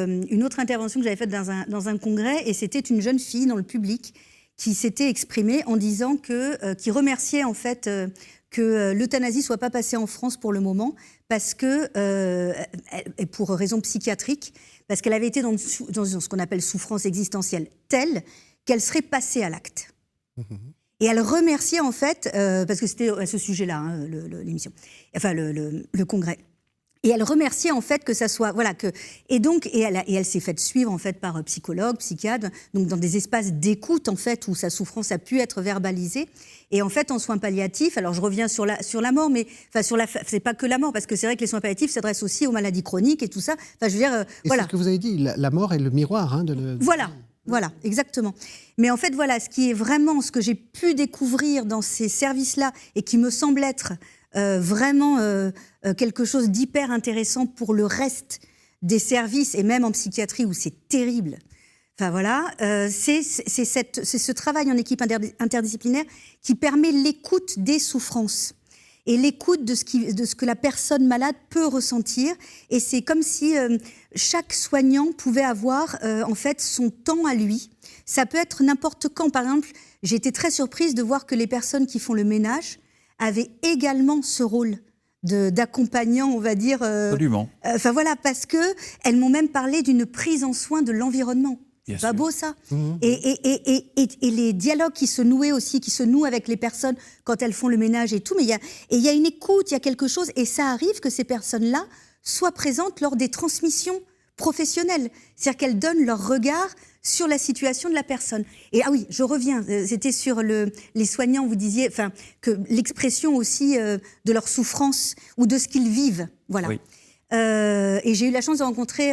intervention que j'avais faite dans un congrès, et c'était une jeune fille dans le public qui s'était exprimée en disant qui remerciait en fait que l'euthanasie soit pas passée en France pour le moment, parce que et pour raisons psychiatriques, parce qu'elle avait été dans ce qu'on appelle souffrance existentielle telle qu'elle serait passée à l'acte. Et elle remerciait en fait, parce que c'était à ce sujet-là, hein, l'émission, enfin le congrès. Et elle remerciait en fait que ça soit, et elle s'est faite suivre en fait par psychologue, psychiatre, donc dans des espaces d'écoute en fait où sa souffrance a pu être verbalisée. Et en fait, en soins palliatifs, alors je reviens sur la mort, mais c'est pas que la mort, parce que c'est vrai que les soins palliatifs s'adressent aussi aux maladies chroniques et tout ça. Enfin, je veux dire, voilà. C'est ce que vous avez dit, la mort est le miroir, hein, Voilà, exactement. Mais en fait, ce qui est vraiment ce que j'ai pu découvrir dans ces services-là et qui me semble être vraiment quelque chose d'hyper intéressant pour le reste des services, et même en psychiatrie où c'est terrible. Enfin voilà, c'est ce travail en équipe interdisciplinaire qui permet l'écoute des souffrances et l'écoute de ce que la personne malade peut ressentir. Et c'est comme si chaque soignant pouvait avoir en fait son temps à lui. Ça peut être n'importe quand. Par exemple, j'ai été très surprise de voir que les personnes qui font le ménage avaient également ce rôle d'accompagnant, on va dire. Absolument. Enfin voilà, parce qu'elles m'ont même parlé d'une prise en soin de l'environnement. C'est pas beau ça. Et les dialogues qui se nouent avec les personnes quand elles font le ménage et tout, mais il y a une écoute, il y a quelque chose, et ça arrive que ces personnes-là soient présentes lors des transmissions professionnelles, c'est-à-dire qu'elles donnent leur regard sur la situation de la personne. Et je reviens, c'était sur les soignants, vous disiez, que l'expression aussi de leur souffrance ou de ce qu'ils vivent, voilà. Oui. Et j'ai eu la chance de rencontrer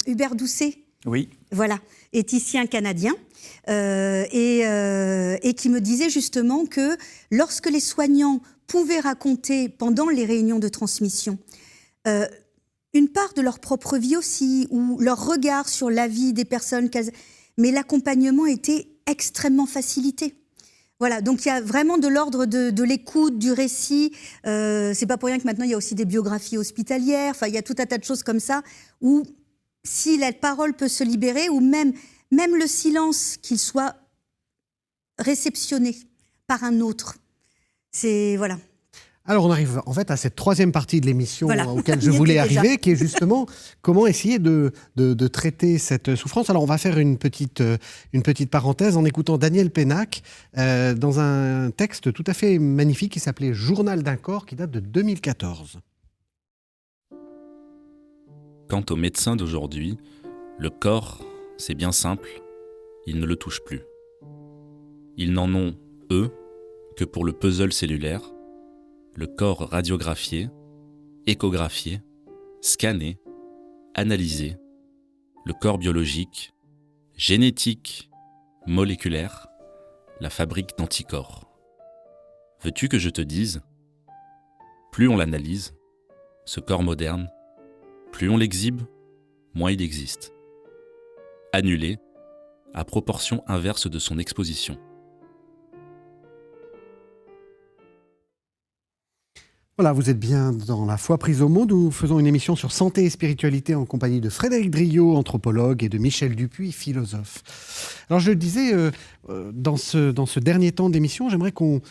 Hubert Doucet. Oui. Voilà, éthicien canadien, et qui me disait justement que lorsque les soignants pouvaient raconter pendant les réunions de transmission une part de leur propre vie aussi, ou leur regard sur la vie des personnes, mais l'accompagnement était extrêmement facilité. Voilà, donc il y a vraiment de l'ordre de l'écoute, du récit. C'est pas pour rien que maintenant il y a aussi des biographies hospitalières. Enfin, il y a tout un tas de choses comme ça où si la parole peut se libérer, ou même le silence, qu'il soit réceptionné par un autre. C'est voilà. Alors on arrive en fait à cette troisième partie de l'émission auquel je voulais arriver, qui est justement comment essayer de traiter cette souffrance. Alors on va faire une petite parenthèse en écoutant Daniel Pénac dans un texte tout à fait magnifique qui s'appelait « Journal d'un corps » qui date de 2014. Quant aux médecins d'aujourd'hui, le corps, c'est bien simple, ils ne le touchent plus. Ils n'en ont, eux, que pour le puzzle cellulaire, le corps radiographié, échographié, scanné, analysé, le corps biologique, génétique, moléculaire, la fabrique d'anticorps. Veux-tu que je te dise ? Plus on l'analyse, ce corps moderne, plus on l'exhibe, moins il existe. Annulé, à proportion inverse de son exposition. Voilà, vous êtes bien dans La foi prise au mot. Nous faisons une émission sur santé et spiritualité en compagnie de Frédéric Driot, anthropologue, et de Michel Dupuy, philosophe. Alors je le disais, dans ce dernier temps d'émission, j'aimerais qu'on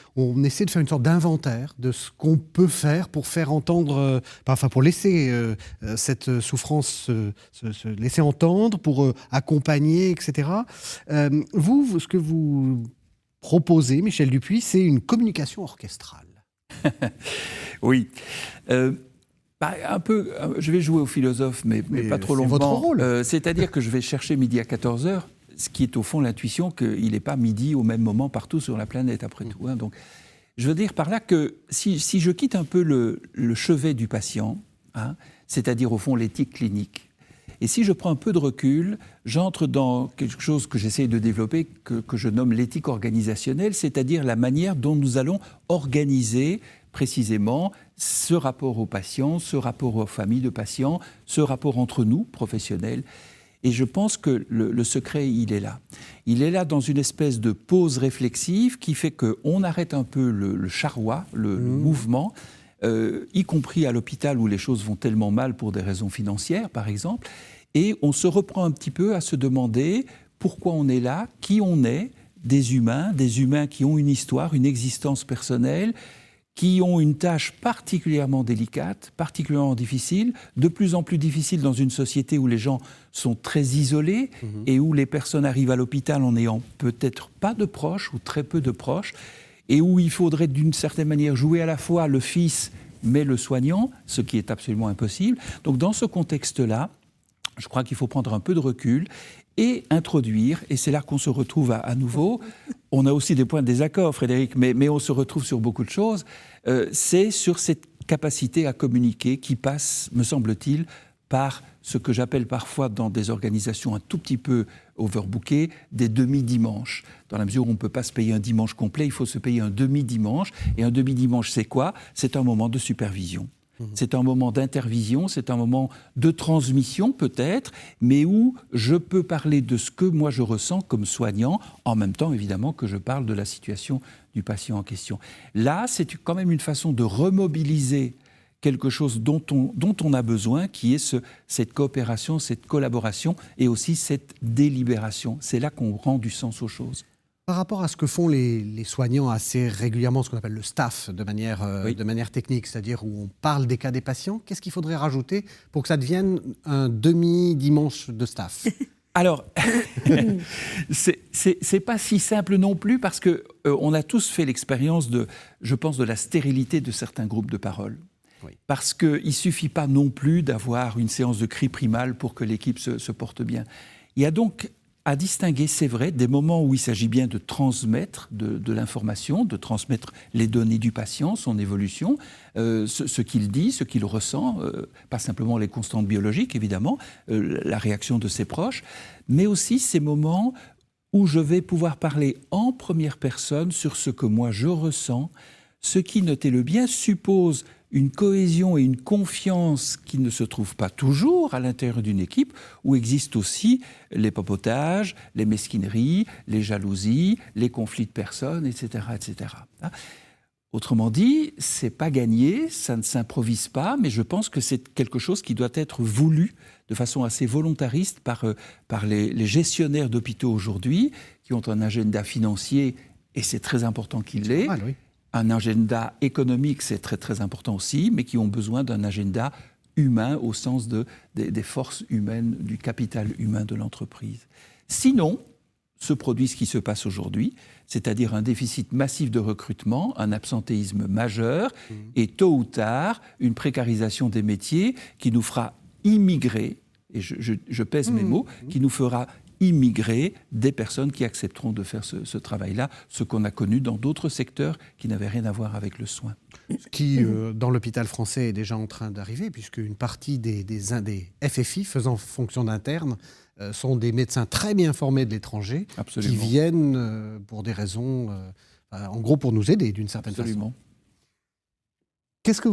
essaie de faire une sorte d'inventaire de ce qu'on peut faire pour faire entendre, pour laisser cette souffrance se laisser entendre, pour accompagner, etc. Vous, ce que vous proposez, Michel Dupuy, c'est une communication orchestrale. Oui. Un peu, je vais jouer au philosophe, mais pas trop longtemps. C'est votre rôle. C'est-à-dire que je vais chercher midi à 14h, ce qui est au fond l'intuition qu'il n'est pas midi au même moment partout sur la planète, après tout. Hein. Donc, je veux dire par là que si je quitte un peu le chevet du patient, hein, c'est-à-dire au fond l'éthique clinique, et si je prends un peu de recul, j'entre dans quelque chose que j'essaie de développer, que je nomme l'éthique organisationnelle, c'est-à-dire la manière dont nous allons organiser précisément ce rapport aux patients, ce rapport aux familles de patients, ce rapport entre nous, professionnels. Et je pense que le secret, il est là. Il est là dans une espèce de pause réflexive qui fait qu'on arrête un peu le charroi, le mouvement, y compris à l'hôpital où les choses vont tellement mal pour des raisons financières, par exemple, et on se reprend un petit peu à se demander pourquoi on est là, qui on est, des humains qui ont une histoire, une existence personnelle, qui ont une tâche particulièrement délicate, particulièrement difficile, de plus en plus difficile dans une société où les gens sont très isolés et où les personnes arrivent à l'hôpital en n'ayant peut-être pas de proches ou très peu de proches, et où il faudrait d'une certaine manière jouer à la fois le fils mais le soignant, ce qui est absolument impossible. Donc dans ce contexte-là, je crois qu'il faut prendre un peu de recul et introduire, et c'est là qu'on se retrouve à nouveau, on a aussi des points de désaccord, Frédéric, mais on se retrouve sur beaucoup de choses, c'est sur cette capacité à communiquer qui passe, me semble-t-il, par ce que j'appelle parfois dans des organisations un tout petit peu overbookées, des demi-dimanches. Dans la mesure où on ne peut pas se payer un dimanche complet, il faut se payer un demi-dimanche. Et un demi-dimanche, c'est quoi ? C'est un moment de supervision. C'est un moment d'intervision, c'est un moment de transmission peut-être, mais où je peux parler de ce que moi je ressens comme soignant, en même temps évidemment que je parle de la situation du patient en question. Là, c'est quand même une façon de remobiliser quelque chose dont on a besoin, qui est cette coopération, cette collaboration et aussi cette délibération. C'est là qu'on rend du sens aux choses. Par rapport à ce que font les soignants assez régulièrement, ce qu'on appelle le staff, de manière technique, c'est-à-dire où on parle des cas des patients, qu'est-ce qu'il faudrait rajouter pour que ça devienne un demi-dimanche de staff ? Alors, c'est pas si simple non plus parce que on a tous fait l'expérience je pense, de la stérilité de certains groupes de parole. Oui. Parce qu'il ne suffit pas non plus d'avoir une séance de cri primal pour que l'équipe se porte bien. Il y a donc à distinguer, c'est vrai, des moments où il s'agit bien de transmettre de l'information, de transmettre les données du patient, son évolution, ce qu'il dit, ce qu'il ressent, pas simplement les constantes biologiques, évidemment, la réaction de ses proches, mais aussi ces moments où je vais pouvoir parler en première personne sur ce que moi je ressens, ce qui, notez-le bien, suppose une cohésion et une confiance qui ne se trouvent pas toujours à l'intérieur d'une équipe, où existent aussi les papotages, les mesquineries, les jalousies, les conflits de personnes, etc. etc. Autrement dit, c'est pas gagné, ça ne s'improvise pas, mais je pense que c'est quelque chose qui doit être voulu de façon assez volontariste par les gestionnaires d'hôpitaux aujourd'hui, qui ont un agenda financier, et c'est très important qu'il l'ait. Ah, oui. Un agenda économique, c'est très très important aussi, mais qui ont besoin d'un agenda humain au sens des forces humaines, du capital humain de l'entreprise. Sinon, se produit ce qui se passe aujourd'hui, c'est-à-dire un déficit massif de recrutement, un absentéisme majeur, et tôt ou tard, une précarisation des métiers qui nous fera immigrer, et je pèse mes mots, qui nous fera immigrer des personnes qui accepteront de faire ce travail-là, ce qu'on a connu dans d'autres secteurs qui n'avaient rien à voir avec le soin. Ce qui, dans l'hôpital français, est déjà en train d'arriver, puisque une partie des FFI faisant fonction d'interne sont des médecins très bien formés de l'étranger qui Absolument. viennent pour des raisons, en gros pour nous aider d'une certaine Absolument. façon. Qu'est-ce que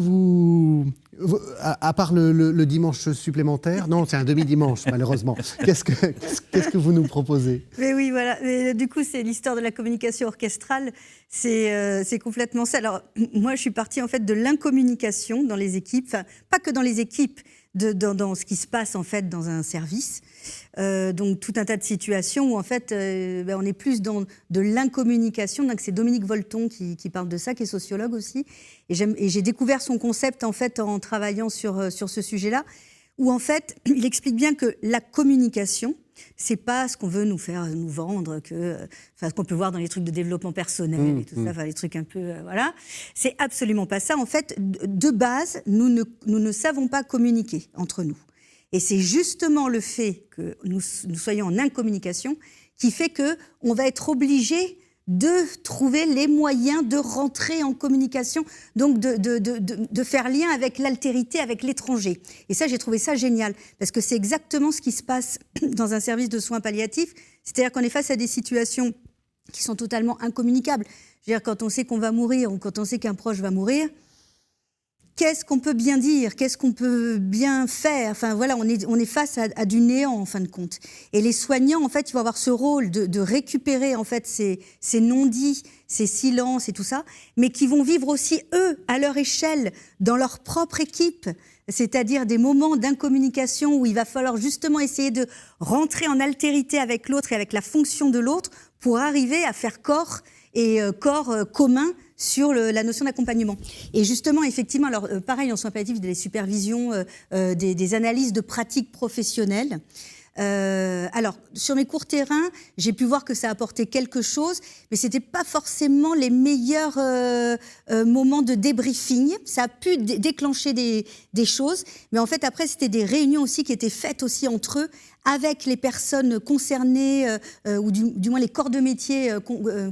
à part le dimanche supplémentaire, non, c'est un demi-dimanche malheureusement, qu'est-ce que vous nous proposez? Mais oui, voilà. Mais, du coup, c'est l'histoire de la communication orchestrale. C'est complètement ça. Alors, moi, je suis partie en fait de l'incommunication dans les équipes. Enfin, pas que dans les équipes, dans ce qui se passe en fait dans un service. Donc, tout un tas de situations où en fait, on est plus dans de l'incommunication. Donc, c'est Dominique Volton qui parle de ça, qui est sociologue aussi. Et j'ai découvert son concept en fait en travaillant sur ce sujet-là, où en fait, il explique bien que la communication, c'est pas ce qu'on veut nous vendre, ce qu'on peut voir dans les trucs de développement personnel et tout ça, enfin, les trucs un peu, voilà. C'est absolument pas ça. En fait, de base, nous ne savons pas communiquer entre nous. Et c'est justement le fait que nous soyons en incommunication qui fait qu'on va être obligé de trouver les moyens de rentrer en communication, donc de faire lien avec l'altérité, avec l'étranger. Et ça, j'ai trouvé ça génial, parce que c'est exactement ce qui se passe dans un service de soins palliatifs, c'est-à-dire qu'on est face à des situations qui sont totalement incommunicables. Je veux dire, quand on sait qu'on va mourir ou quand on sait qu'un proche va mourir, qu'est-ce qu'on peut bien dire? Qu'est-ce qu'on peut bien faire? Enfin, voilà, on est face à du néant, en fin de compte. Et les soignants, en fait, ils vont avoir ce rôle de récupérer, en fait, ces non-dits, ces silences et tout ça, mais qui vont vivre aussi, eux, à leur échelle, dans leur propre équipe. C'est-à-dire des moments d'incommunication où il va falloir justement essayer de rentrer en altérité avec l'autre et avec la fonction de l'autre pour arriver à faire corps et corps commun sur la notion d'accompagnement. Et justement, effectivement, alors pareil, en soins palliatifs, des supervisions, des analyses de pratiques professionnelles. Alors, sur mes courts terrains, j'ai pu voir que ça apportait quelque chose, mais c'était pas forcément les meilleurs moments de débriefing. Ça a pu déclencher des choses, mais en fait, après, c'était des réunions aussi qui étaient faites aussi entre eux, avec les personnes concernées, ou du moins les corps de métier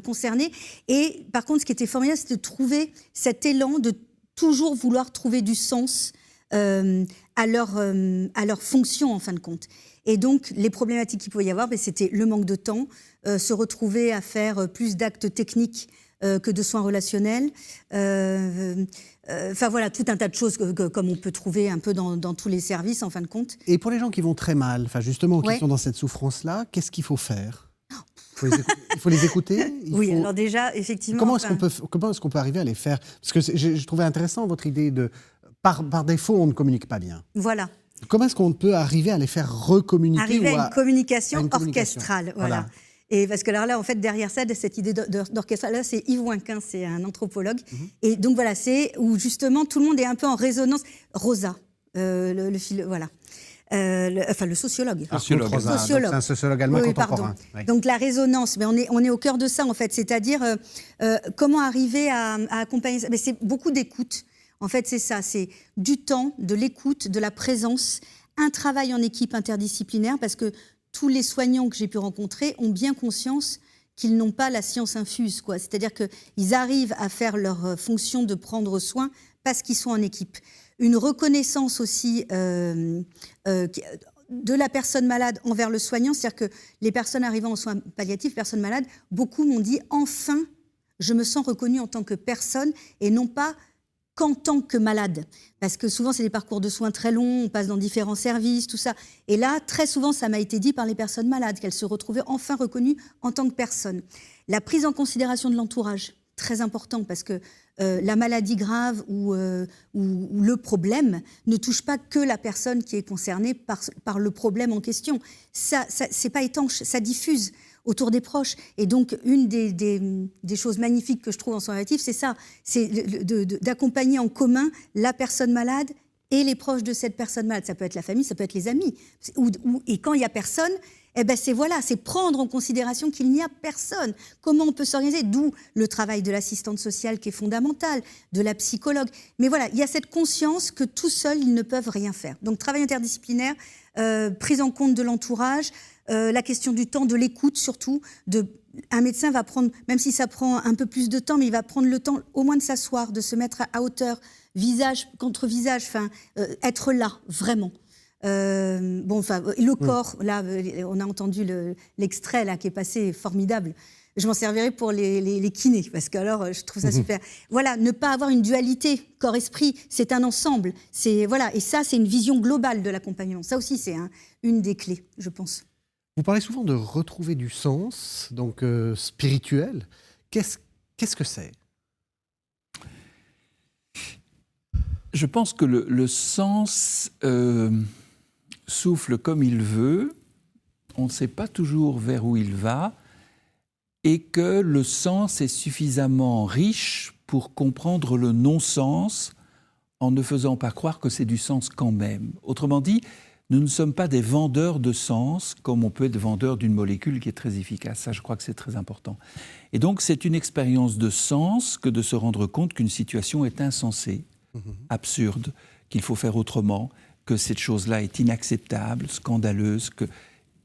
concernés. Et par contre, ce qui était formidable, c'était de trouver cet élan de toujours vouloir trouver du sens à leur fonction, en fin de compte. Et donc, les problématiques qu'il pouvait y avoir, c'était le manque de temps, se retrouver à faire plus d'actes techniques que de soins relationnels. Enfin voilà, tout un tas de choses comme on peut trouver un peu dans tous les services, en fin de compte. Et pour les gens qui vont très mal, enfin justement, qui Ouais. sont dans cette souffrance-là, qu'est-ce qu'il faut faire? Il faut les écouter? Oui, alors déjà, effectivement... Comment est-ce qu'on peut arriver à les faire? Parce que je trouvais intéressant votre idée de... Par défaut, on ne communique pas bien. Voilà. Comment est-ce qu'on peut arriver à les faire recommuniquer? Arriver à une communication à une communication. orchestrale, voilà. Et parce que là, en fait, derrière ça, de cette idée d'orchestral, là, c'est Yves Ouinquin, c'est un anthropologue. Et donc voilà, c'est où justement tout le monde est un peu en résonance. Rosa, voilà. Le sociologue. Sociologue. Rosa, donc Sociologue. c'est un sociologue allemand Oui, contemporain. pardon. Oui. Donc la résonance, mais on est au cœur de ça en fait, c'est-à-dire comment arriver à accompagner ça. Mais c'est beaucoup d'écoute. En fait, c'est ça, c'est du temps, de l'écoute, de la présence, un travail en équipe interdisciplinaire, parce que tous les soignants que j'ai pu rencontrer ont bien conscience qu'ils n'ont pas la science infuse, quoi. C'est-à-dire qu'ils arrivent à faire leur fonction de prendre soin parce qu'ils sont en équipe. Une reconnaissance aussi de la personne malade envers le soignant, c'est-à-dire que les personnes arrivant en soins palliatifs, personnes malades, beaucoup m'ont dit « enfin, je me sens reconnue en tant que personne et non pas qu'en tant que malade ». Parce que souvent, c'est des parcours de soins très longs, on passe dans différents services, tout ça. Et là, très souvent, ça m'a été dit par les personnes malades, qu'elles se retrouvaient enfin reconnues en tant que personne. La prise en considération de l'entourage, très important, parce que la maladie grave ou le problème ne touche pas que la personne qui est concernée par le problème en question. Ça c'est pas étanche, ça diffuse autour des proches. Et donc, une des choses magnifiques que je trouve en soins palliatifs, c'est ça, c'est d'accompagner en commun la personne malade et les proches de cette personne malade. Ça peut être la famille, ça peut être les amis. Et quand il n'y a personne, eh ben c'est prendre en considération qu'il n'y a personne. Comment on peut s'organiser? D'où le travail de l'assistante sociale qui est fondamental, de la psychologue. Mais voilà, il y a cette conscience que tout seul, ils ne peuvent rien faire. Donc, travail interdisciplinaire, prise en compte de l'entourage, la question du temps, de l'écoute surtout. Un médecin va prendre, même si ça prend un peu plus de temps, mais il va prendre le temps au moins de s'asseoir, de se mettre à hauteur, visage contre visage, être là, vraiment. Le corps, là, on a entendu l'extrait là qui est passé, formidable. Je m'en servirai pour les kinés, parce que alors je trouve ça super. Voilà, ne pas avoir une dualité corps-esprit, c'est un ensemble. Voilà, et ça, c'est une vision globale de l'accompagnement. Ça aussi, c'est une des clés, je pense. Vous parlez souvent de retrouver du sens, donc spirituel. Qu'est-ce que c'est ? Je pense que le sens souffle comme il veut. On ne sait pas toujours vers où il va. Et que le sens est suffisamment riche pour comprendre le non-sens en ne faisant pas croire que c'est du sens quand même. Autrement dit, nous ne sommes pas des vendeurs de sens comme on peut être vendeur d'une molécule qui est très efficace. Ça, je crois que c'est très important. Et donc, c'est une expérience de sens que de se rendre compte qu'une situation est insensée, absurde, qu'il faut faire autrement, que cette chose-là est inacceptable, scandaleuse.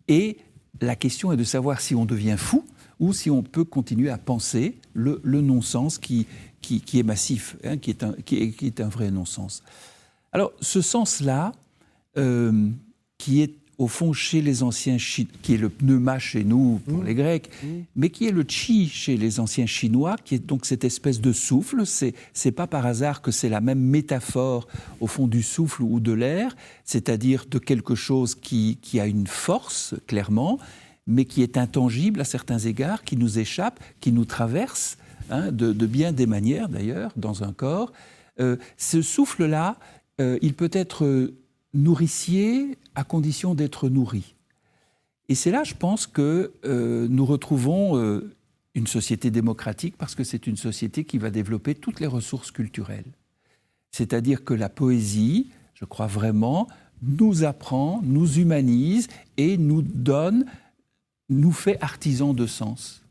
Et la question est de savoir si on devient fou ou si on peut continuer à penser le non-sens qui est massif, hein, qui est un vrai non-sens. Alors, ce sens-là, qui est au fond chez les anciens, qui est le pneuma chez nous pour les Grecs, mais qui est le chi chez les anciens Chinois, qui est donc cette espèce de souffle. C'est pas par hasard que c'est la même métaphore au fond du souffle ou de l'air, c'est-à-dire de quelque chose qui a une force, clairement, mais qui est intangible à certains égards, qui nous échappe, qui nous traverse, hein, de bien des manières d'ailleurs, dans un corps. Ce souffle-là, il peut être nourricier à condition d'être nourri. Et c'est là, je pense, que nous retrouvons une société démocratique, parce que c'est une société qui va développer toutes les ressources culturelles. C'est-à-dire que la poésie, je crois vraiment, nous apprend, nous humanise et nous fait artisans de sens.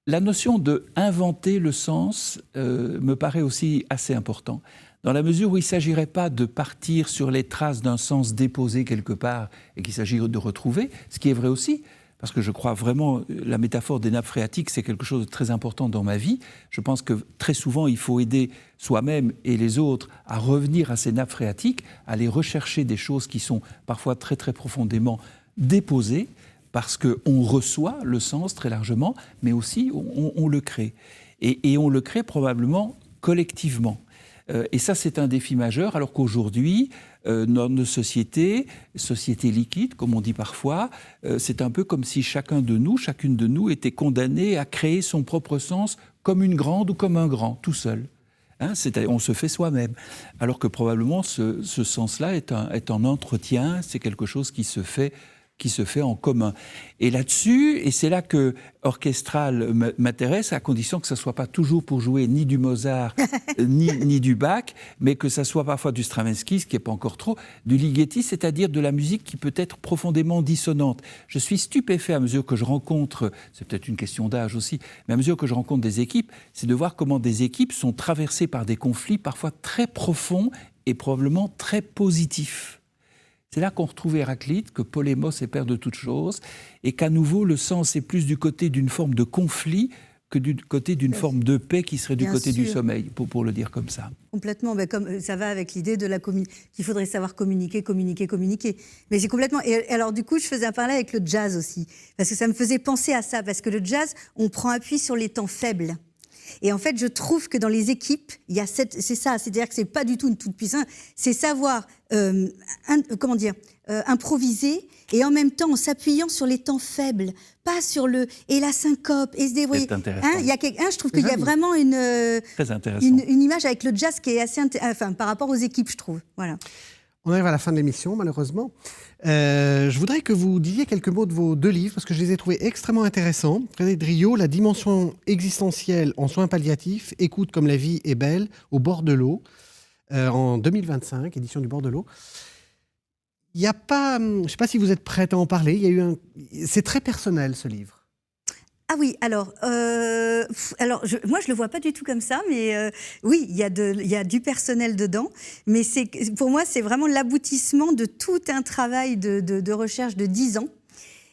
La notion de inventer le sens me paraît aussi assez important, dans la mesure où il ne s'agirait pas de partir sur les traces d'un sens déposé quelque part et qu'il s'agirait de retrouver, ce qui est vrai aussi, parce que je crois vraiment, la métaphore des nappes phréatiques, c'est quelque chose de très important dans ma vie. Je pense que très souvent, il faut aider soi-même et les autres à revenir à ces nappes phréatiques, à aller rechercher des choses qui sont parfois très très profondément déposées, parce qu'on reçoit le sens très largement, mais aussi on le crée. Et on le crée probablement collectivement. Et ça, c'est un défi majeur, alors qu'aujourd'hui, dans nos sociétés liquides, comme on dit parfois, c'est un peu comme si chacune de nous était condamné à créer son propre sens comme une grande ou comme un grand, tout seul. Hein, on se fait soi-même. Alors que probablement, ce sens-là est un entretien, c'est quelque chose qui se fait en commun. Et là-dessus, et c'est là que orchestral m'intéresse, à condition que ça ne soit pas toujours pour jouer ni du Mozart, ni du Bach, mais que ça soit parfois du Stravinsky, ce qui n'est pas encore trop, du Ligeti, c'est-à-dire de la musique qui peut être profondément dissonante. Je suis stupéfait à mesure que je rencontre, c'est peut-être une question d'âge aussi, mais à mesure que je rencontre des équipes, c'est de voir comment des équipes sont traversées par des conflits parfois très profonds et probablement très positifs. C'est là qu'on retrouve Héraclite, que Polémos est père de toutes choses, et qu'à nouveau, le sens est plus du côté d'une forme de conflit que du côté d'une forme de paix qui serait du côté du sommeil, pour le dire comme ça. Complètement, comme ça va avec l'idée de qu'il faudrait savoir communiquer. Mais c'est complètement... Et alors du coup, je faisais un parallèle avec le jazz aussi, parce que ça me faisait penser à ça, parce que le jazz, on prend appui sur les temps faibles. Et en fait, je trouve que dans les équipes, il y a c'est ça, c'est-à-dire que c'est pas du tout une toute-puissance, c'est savoir, improviser, et en même temps en s'appuyant sur les temps faibles, pas sur et la syncope, et se débrouiller. C'est intéressant. Je trouve qu'il y a vraiment très intéressant. Une image avec le jazz qui est assez par rapport aux équipes, je trouve. Voilà. On arrive à la fin de l'émission, malheureusement. Je voudrais que vous disiez quelques mots de vos 2 livres, parce que je les ai trouvés extrêmement intéressants. Frédéric Driot, La dimension existentielle en soins palliatifs, écoute comme la vie est belle, au bord de l'eau, en 2025, édition du bord de l'eau. Il n'y a pas, je ne sais pas si vous êtes prête à en parler, c'est très personnel ce livre. Ah oui, moi je ne le vois pas du tout comme ça, mais oui, il y a du personnel dedans, mais pour moi c'est vraiment l'aboutissement de tout un travail de recherche de 10 ans,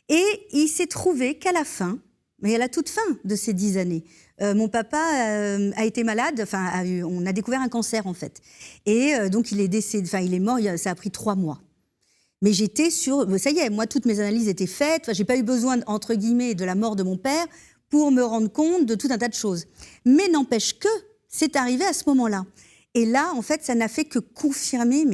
et il s'est trouvé qu'à la fin, mais à la toute fin de ces 10 années, mon papa a été malade, on a découvert un cancer en fait. Et donc il est décédé, il est mort, ça a pris 3 mois. Mais j'étais ça y est, moi toutes mes analyses étaient faites, j'ai pas eu besoin, entre guillemets, de la mort de mon père pour me rendre compte de tout un tas de choses. Mais n'empêche que c'est arrivé à ce moment-là. Et là, en fait, ça n'a fait que confirmer,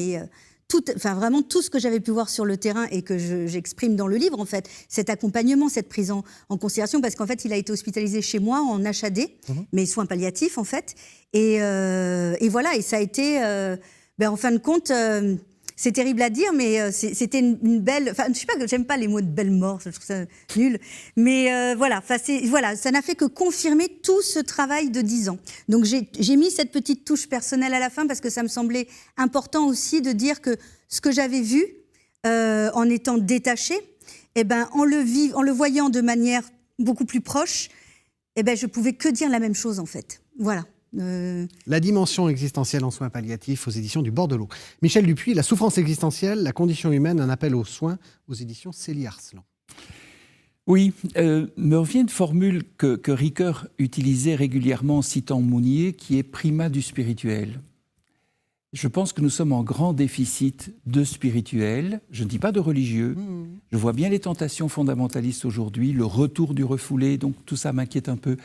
vraiment tout ce que j'avais pu voir sur le terrain et que j'exprime dans le livre, en fait, cet accompagnement, cette prise en considération, parce qu'en fait, il a été hospitalisé chez moi en HAD, mais soins palliatifs, en fait. Et voilà, et ça a été, en fin de compte, c'est terrible à dire, mais c'était une belle... Enfin, je sais pas, j'aime pas les mots de belle mort, je trouve ça nul. Mais voilà, ça n'a fait que confirmer tout ce travail de 10 ans. Donc j'ai mis cette petite touche personnelle à la fin parce que ça me semblait important aussi de dire que ce que j'avais vu en étant détachée, en le voyant de manière beaucoup plus proche, je pouvais que dire la même chose en fait. Voilà. La dimension existentielle en soins palliatifs aux éditions du Bordelot. Michel Dupuis, La souffrance existentielle, la condition humaine, un appel aux soins aux éditions Célie Arslan. Oui, me revient une formule que Ricoeur utilisait régulièrement en citant Mounier, qui est primat du spirituel. Je pense que nous sommes en grand déficit de spirituel, je ne dis pas de religieux. Je vois bien les tentations fondamentalistes aujourd'hui, le retour du refoulé, donc tout ça m'inquiète un peu.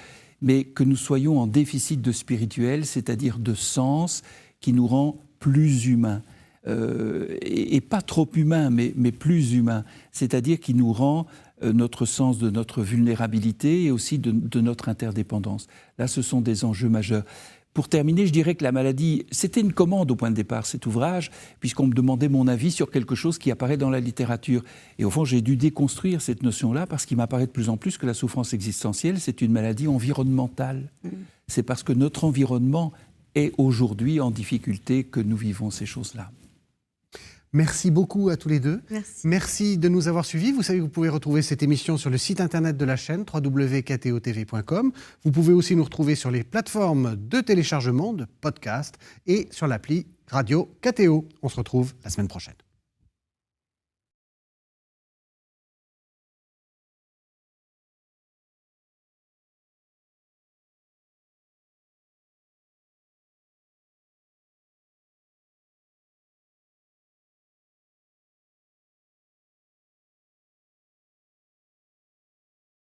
Mais que nous soyons en déficit de spirituel, c'est-à-dire de sens qui nous rend plus humains. Et pas trop humains, mais plus humains. C'est-à-dire qui nous rend notre sens de notre vulnérabilité et aussi de notre interdépendance. Là, ce sont des enjeux majeurs. Pour terminer, je dirais que la maladie, c'était une commande au point de départ, cet ouvrage, puisqu'on me demandait mon avis sur quelque chose qui apparaît dans la littérature. Et au fond, j'ai dû déconstruire cette notion-là, parce qu'il m'apparaît de plus en plus que la souffrance existentielle, c'est une maladie environnementale. C'est parce que notre environnement est aujourd'hui en difficulté que nous vivons ces choses-là. Merci beaucoup à tous les deux. Merci de nous avoir suivis. Vous savez que vous pouvez retrouver cette émission sur le site internet de la chaîne www.ktotv.com. Vous pouvez aussi nous retrouver sur les plateformes de téléchargement, de podcast et sur l'appli Radio KTO. On se retrouve la semaine prochaine.